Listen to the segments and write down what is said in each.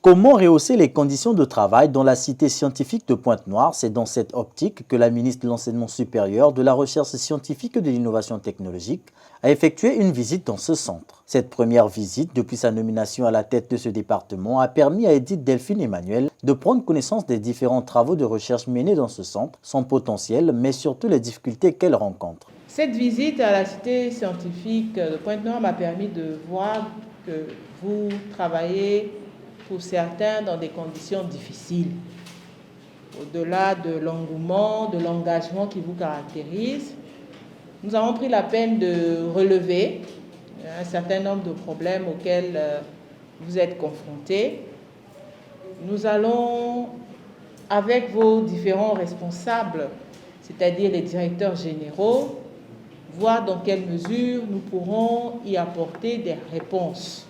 Comment rehausser les conditions de travail dans la cité scientifique de Pointe-Noire? C'est dans cette optique que la ministre de l'Enseignement supérieur, de la Recherche scientifique et de l'Innovation technologique a effectué une visite dans ce centre. Cette première visite, depuis sa nomination à la tête de ce département, a permis à Edith Delphine Emmanuel de prendre connaissance des différents travaux de recherche menés dans ce centre, son potentiel, mais surtout les difficultés qu'elle rencontre. Cette visite à la cité scientifique de Pointe-Noire m'a permis de voir que vous travaillez pour certains dans des conditions difficiles. Au-delà de l'engouement, de l'engagement qui vous caractérise, nous avons pris la peine de relever un certain nombre de problèmes auxquels vous êtes confrontés. Nous allons, avec vos différents responsables, c'est-à-dire les directeurs généraux, voir dans quelle mesure nous pourrons y apporter des réponses.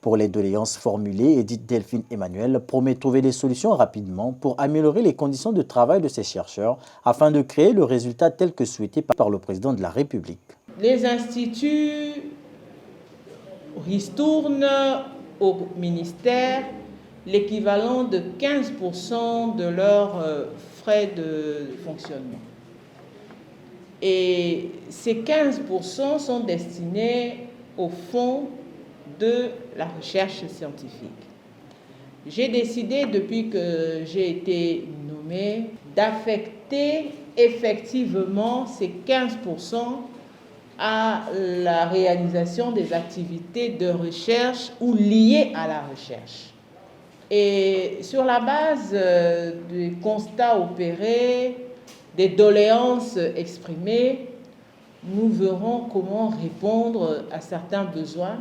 Pour les doléances formulées, Edith Delphine Emmanuel promet trouver des solutions rapidement pour améliorer les conditions de travail de ces chercheurs afin de créer le résultat tel que souhaité par le président de la République. Les instituts ristournent au ministère l'équivalent de 15% de leurs frais de fonctionnement. Et ces 15% sont destinés au fonds de la recherche scientifique. J'ai décidé, depuis que j'ai été nommée, d'affecter effectivement ces 15% à la réalisation des activités de recherche ou liées à la recherche. Et sur la base des constats opérés, des doléances exprimées, nous verrons comment répondre à certains besoins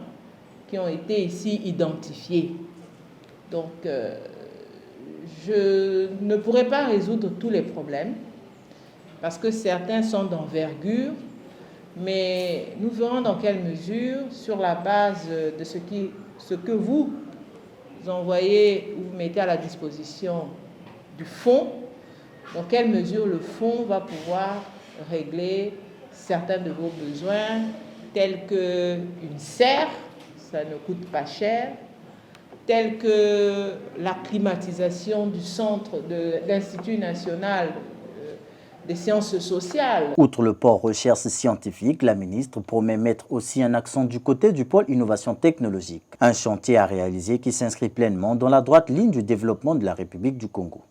qui ont été ici identifiés. Donc, je ne pourrai pas résoudre tous les problèmes parce que certains sont d'envergure, mais nous verrons dans quelle mesure, sur la base de ce que vous envoyez ou vous mettez à la disposition du fonds, dans quelle mesure le fonds va pouvoir régler certains de vos besoins, tels qu'une serre, ça ne coûte pas cher, tels que la climatisation du centre de l'Institut national des sciences sociales. Outre le pôle recherche scientifique, la ministre promet mettre aussi un accent du côté du pôle innovation technologique, un chantier à réaliser qui s'inscrit pleinement dans la droite ligne du développement de la République du Congo.